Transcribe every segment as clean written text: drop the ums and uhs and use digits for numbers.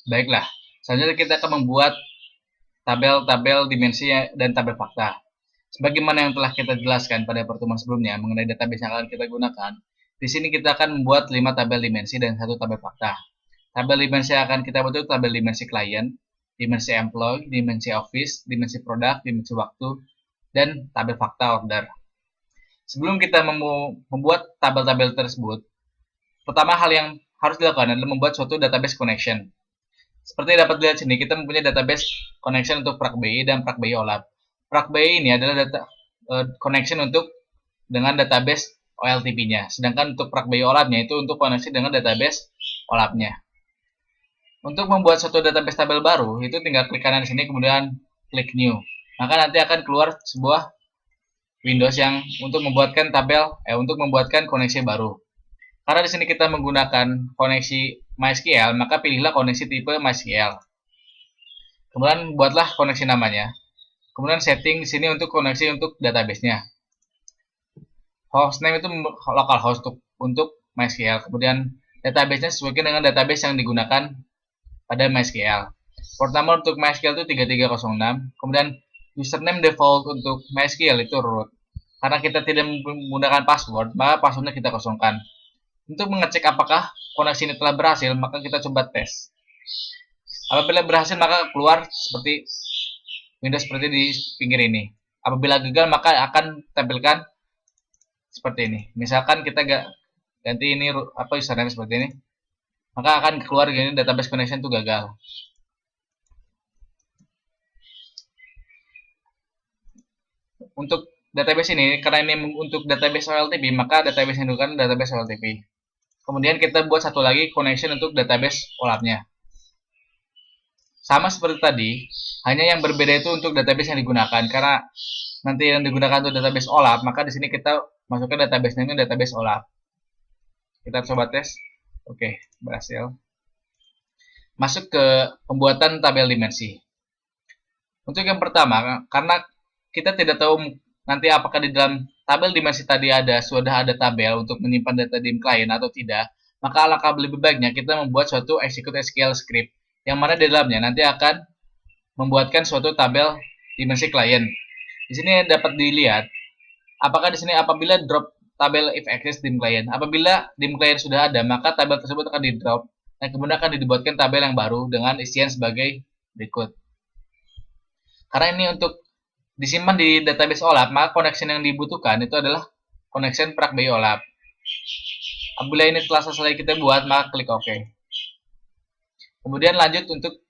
Baiklah, selanjutnya kita akan membuat tabel-tabel dimensi dan tabel fakta. Sebagaimana yang telah kita jelaskan pada pertemuan sebelumnya mengenai database yang akan kita gunakan, di sini kita akan membuat 5 tabel dimensi dan 1 tabel fakta. Tabel dimensi yang akan kita buat itu tabel dimensi klien, dimensi employee, dimensi office, dimensi produk, dimensi waktu, dan tabel fakta order. Sebelum kita membuat tabel-tabel tersebut, pertama hal yang harus dilakukan adalah membuat suatu database connection. Seperti dapat dilihat sini, kita mempunyai database connection untuk PrakBI dan PrakBI OLAP. PrakBI ini adalah connection untuk dengan database OLTP-nya, sedangkan untuk PrakBI OLAP-nya itu untuk koneksi dengan database OLAP-nya. Untuk membuat suatu database tabel baru, itu tinggal klik kanan di sini, kemudian klik new. Maka nanti akan keluar sebuah Windows yang untuk membuatkan untuk membuatkan koneksi baru. Karena di sini kita menggunakan koneksi MySQL, maka pilihlah koneksi tipe MySQL. Kemudian buatlah koneksi namanya. Kemudian setting di sini untuk koneksi untuk database-nya. Hostname itu localhost untuk MySQL. Kemudian database-nya sesuaikan dengan database yang digunakan pada MySQL. Port number untuk MySQL itu 3306. Kemudian username default untuk MySQL itu root. Karena kita tidak menggunakan password, maka passwordnya kita kosongkan. Untuk mengecek apakah koneksi ini telah berhasil, maka kita coba tes. Apabila berhasil, maka keluar seperti Windows seperti di pinggir ini. Apabila gagal, maka akan tampilkan seperti ini. Misalkan kita ganti ini username seperti ini, maka akan keluar gini database connection itu gagal. Untuk database ini, karena ini untuk database OLTP, maka database yang digunakan database OLTP. Kemudian kita buat satu lagi connection untuk database OLAP-nya. Sama seperti tadi, hanya yang berbeda itu untuk database yang digunakan. Karena nanti yang digunakan untuk database OLAP, maka di sini kita masukkan database namanya database OLAP. Kita coba tes. Oke, berhasil. Masuk ke pembuatan tabel dimensi. Untuk yang pertama, karena kita tidak tahu nanti apakah di dalam tabel dimensi tadi sudah ada tabel untuk menyimpan data dim klien atau tidak, maka alangkah lebih baiknya kita membuat suatu execute SQL script yang mana di dalamnya nanti akan membuatkan suatu tabel dimensi klien. Di sini dapat dilihat apakah di sini apabila drop tabel if access dim client. Apabila dim client sudah ada, maka tabel tersebut akan di drop dan kemudian akan dibuatkan tabel yang baru dengan isian sebagai berikut. Karena ini untuk disimpan di database OLAP, maka connection yang dibutuhkan itu adalah connection PrakBI OLAP. Apabila ini telah selesai kita buat, maka klik OK. Kemudian lanjut untuk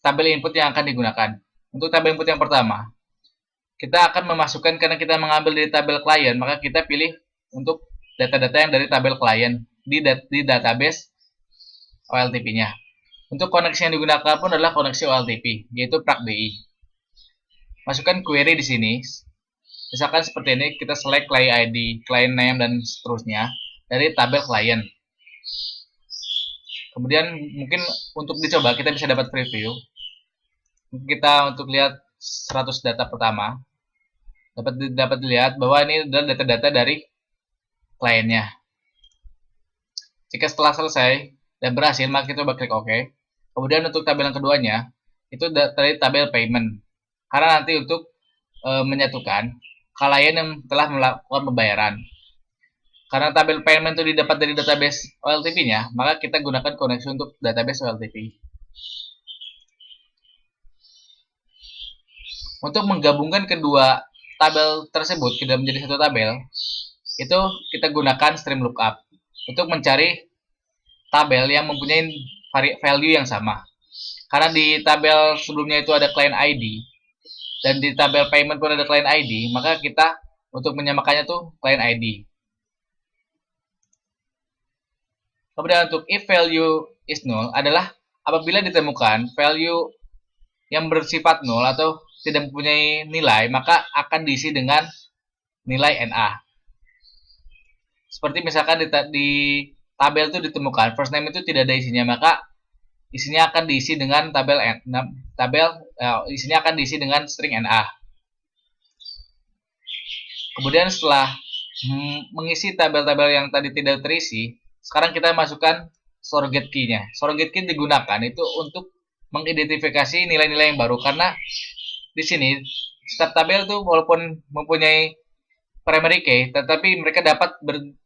tabel input yang akan digunakan. Untuk tabel input yang pertama, kita akan memasukkan karena kita mengambil dari tabel klien, maka kita pilih untuk data-data yang dari tabel klien di database OLTP-nya. Untuk koneksi yang digunakan pun adalah koneksi OLTP, yaitu PrakBI. Masukkan query di sini. Misalkan seperti ini, kita select client ID, client name, dan seterusnya dari tabel klien. Kemudian mungkin untuk dicoba, kita bisa dapat preview. Kita untuk lihat 100 data pertama, dapat dilihat bahwa ini adalah data-data dari kliennya. Jika setelah selesai dan berhasil, maka kita coba klik OK. Kemudian untuk tabel yang keduanya, itu dari tabel payment. Karena nanti untuk menyatukan klien yang telah melakukan pembayaran. Karena tabel payment itu didapat dari database OLTP-nya, maka kita gunakan koneksi untuk database OLTP. Untuk menggabungkan kedua tabel tersebut tidak menjadi satu tabel, itu kita gunakan stream lookup untuk mencari tabel yang mempunyai value yang sama. Karena di tabel sebelumnya itu ada client ID, dan di tabel payment pun ada client ID, maka kita untuk menyamakannya tuh client ID. Kemudian untuk if value is null adalah apabila ditemukan value yang bersifat null atau tidak mempunyai nilai, maka akan diisi dengan nilai NA. Seperti misalkan di tabel itu ditemukan first name itu tidak ada isinya, maka isinya akan diisi dengan isinya akan diisi dengan string NA. Kemudian setelah mengisi tabel-tabel yang tadi tidak terisi, sekarang kita masukkan surrogate key-nya. Surrogate key digunakan itu untuk mengidentifikasi nilai-nilai yang baru, karena di sini setiap tabel itu walaupun mempunyai primary key, tetapi mereka dapat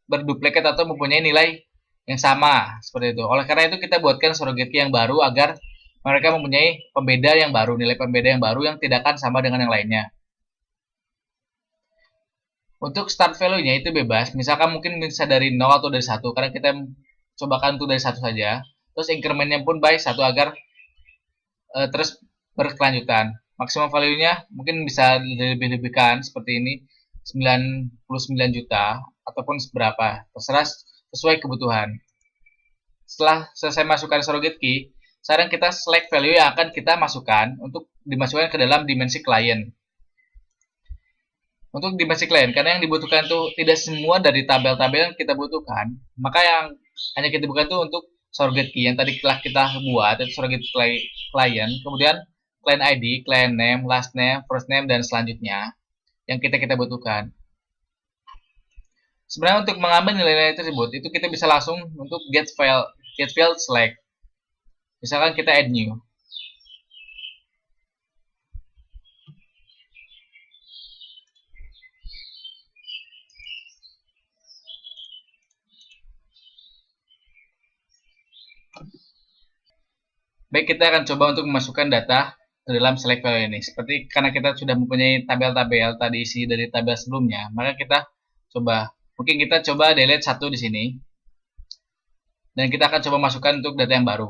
berduplikat atau mempunyai nilai yang sama seperti itu. Oleh karena itu kita buatkan surrogate key yang baru agar mereka mempunyai pembeda yang baru, nilai pembeda yang baru yang tidak akan sama dengan yang lainnya. Untuk start value-nya itu bebas, misalkan mungkin bisa dari 0 atau dari 1, karena kita cobakan untuk dari 1 saja. Terus increment-nya pun by 1 agar terus berkelanjutan. Maksimum value-nya mungkin bisa dilebih-lebihkan seperti ini, 99 juta ataupun seberapa, terserah sesuai kebutuhan. Setelah selesai masukkan surrogate key, sekarang kita select value yang akan kita masukkan untuk dimasukkan ke dalam dimensi client. Untuk dimensi client, karena yang dibutuhkan itu tidak semua dari tabel-tabel yang kita butuhkan, maka yang hanya kita butuhkan itu untuk surrogate key yang tadi telah kita buat, itu surrogate client, kemudian client ID, client name, last name, first name, dan selanjutnya yang kita butuhkan. Sebenarnya untuk mengambil nilai-nilai tersebut, itu kita bisa langsung untuk get field select. Misalkan kita add new. Baik, kita akan coba untuk memasukkan data ke dalam select value ini. Seperti karena kita sudah mempunyai tabel-tabel tadi isi dari tabel sebelumnya, maka kita coba, mungkin kita coba delete satu di sini. Dan kita akan coba masukkan untuk data yang baru.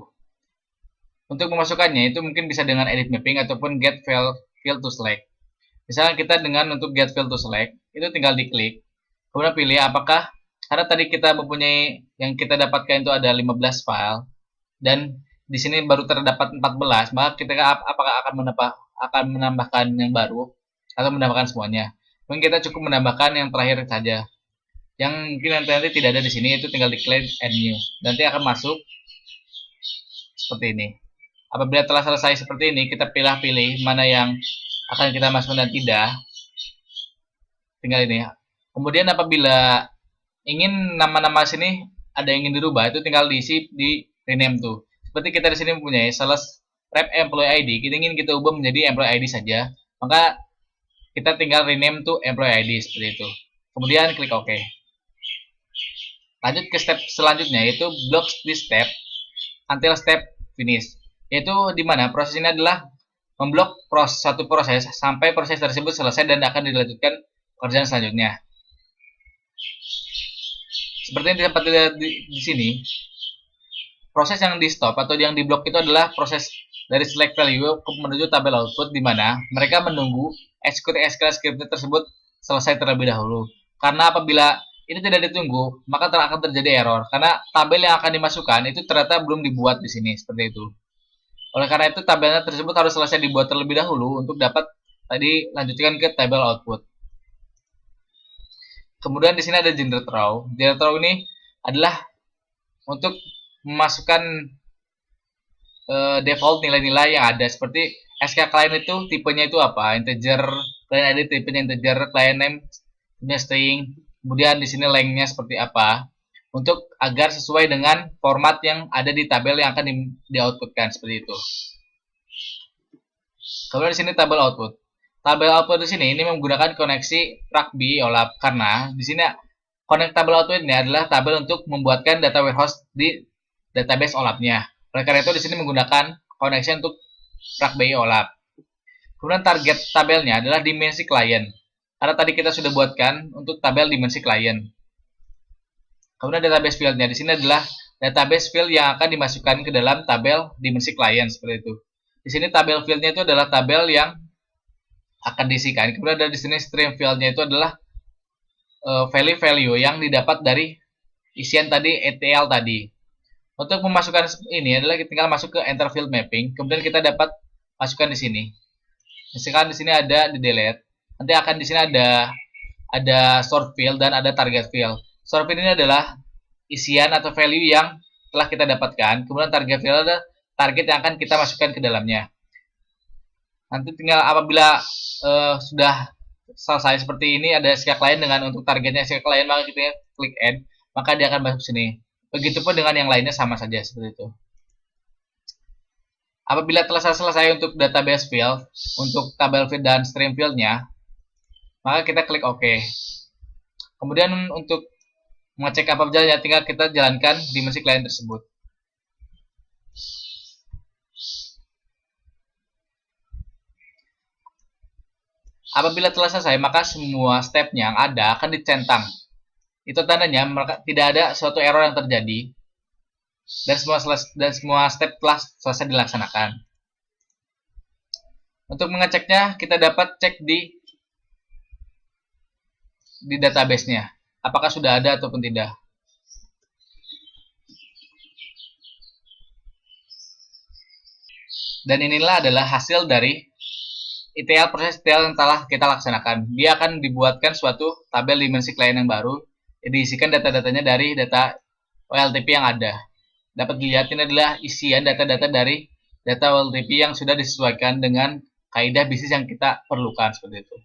Untuk memasukkannya itu mungkin bisa dengan edit mapping ataupun get field to select. Misalnya kita dengan untuk get field to select, itu tinggal diklik, kemudian pilih apakah, karena tadi kita mempunyai, yang kita dapatkan itu ada 15 file, dan di sini baru terdapat 14, maka kita apakah akan menambahkan yang baru atau menambahkan semuanya. Mungkin kita cukup menambahkan yang terakhir saja. Yang mungkin nanti tidak ada di sini, itu tinggal diklik add new. Nanti akan masuk seperti ini. Apabila telah selesai seperti ini, kita pilih mana yang akan kita masukkan dan tidak. Tinggal ini. Kemudian apabila ingin nama-nama sini ada yang ingin dirubah, itu tinggal diisi di rename tuh. Seperti kita di sini mempunyai sales rep employee ID, kita ingin kita ubah menjadi employee ID saja, maka kita tinggal rename to employee ID seperti itu. Kemudian klik OK. Lanjut ke step selanjutnya, yaitu block this step until step finish, yaitu dimana proses ini adalah memblok satu proses sampai proses tersebut selesai dan akan dilanjutkan pekerjaan selanjutnya. Seperti yang dapat dilihat di sini, proses yang di stop atau yang di blok itu adalah proses dari select value menuju tabel output, di mana mereka menunggu execute SQL script tersebut selesai terlebih dahulu. Karena apabila ini tidak ditunggu, maka akan terjadi error karena tabel yang akan dimasukkan itu ternyata belum dibuat di sini seperti itu. Oleh karena itu tabelnya tersebut harus selesai dibuat terlebih dahulu untuk dapat tadi lanjutkan ke tabel output. Kemudian di sini ada generate row. Generate row ini adalah untuk memasukkan default nilai-nilai yang ada, seperti SK client itu tipenya itu apa, integer, client ID tipenya integer, client name tipenya string, kemudian di sini lengthnya seperti apa, untuk agar sesuai dengan format yang ada di tabel yang akan di-outputkan seperti itu. Kemudian di sini tabel output. Tabel output di sini ini menggunakan koneksi Rugby OLAP, karena di sini tabel output ini adalah tabel untuk membuatkan data warehouse di database OLAP-nya. Oleh karena itu di sini menggunakan koneksi untuk Rugby OLAP. Kemudian target tabelnya adalah dimensi client, karena tadi kita sudah buatkan untuk tabel dimensi client. Kemudian database field-nya di sini adalah database field yang akan dimasukkan ke dalam tabel dimensi client seperti itu. Di sini tabel field-nya itu adalah tabel yang akan diisikan. Kemudian ada di sini stream field-nya itu adalah value-value yang didapat dari isian tadi ETL tadi. Untuk memasukkan ini adalah kita tinggal masuk ke enter field mapping, kemudian kita dapat masukkan di sini. Misalkan di sini ada di delete, nanti akan di sini ada sort field dan ada target field. Sort field ini adalah isian atau value yang telah kita dapatkan, kemudian target field adalah target yang akan kita masukkan ke dalamnya. Nanti tinggal apabila sudah selesai seperti ini, ada SQL client dengan untuk targetnya SQL client, maka kita klik add, maka dia akan masuk sini. Begitupun dengan yang lainnya sama saja seperti itu. Apabila telah selesai untuk database field, untuk tabel field dan stream fieldnya, maka kita klik OK. Kemudian untuk mengecek apa saja, tinggal kita jalankan dimensi klien tersebut. Apabila telah selesai, maka semua stepnya yang ada akan dicentang. Itu tandanya tidak ada suatu error yang terjadi dan semua step telah selesai dilaksanakan. Untuk mengeceknya, kita dapat cek di database-nya, apakah sudah ada ataupun tidak. Dan inilah adalah hasil dari ETL, proses ETL yang telah kita laksanakan. Dia akan dibuatkan suatu tabel dimensi klien yang baru, diisikan data-datanya dari data OLTP yang ada. Dapat dilihat ini adalah isian data-data dari data OLTP yang sudah disesuaikan dengan kaidah bisnis yang kita perlukan seperti itu.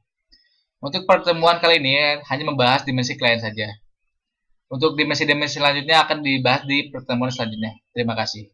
Untuk pertemuan kali ini hanya membahas dimensi klien saja. Untuk dimensi-dimensi selanjutnya akan dibahas di pertemuan selanjutnya. Terima kasih.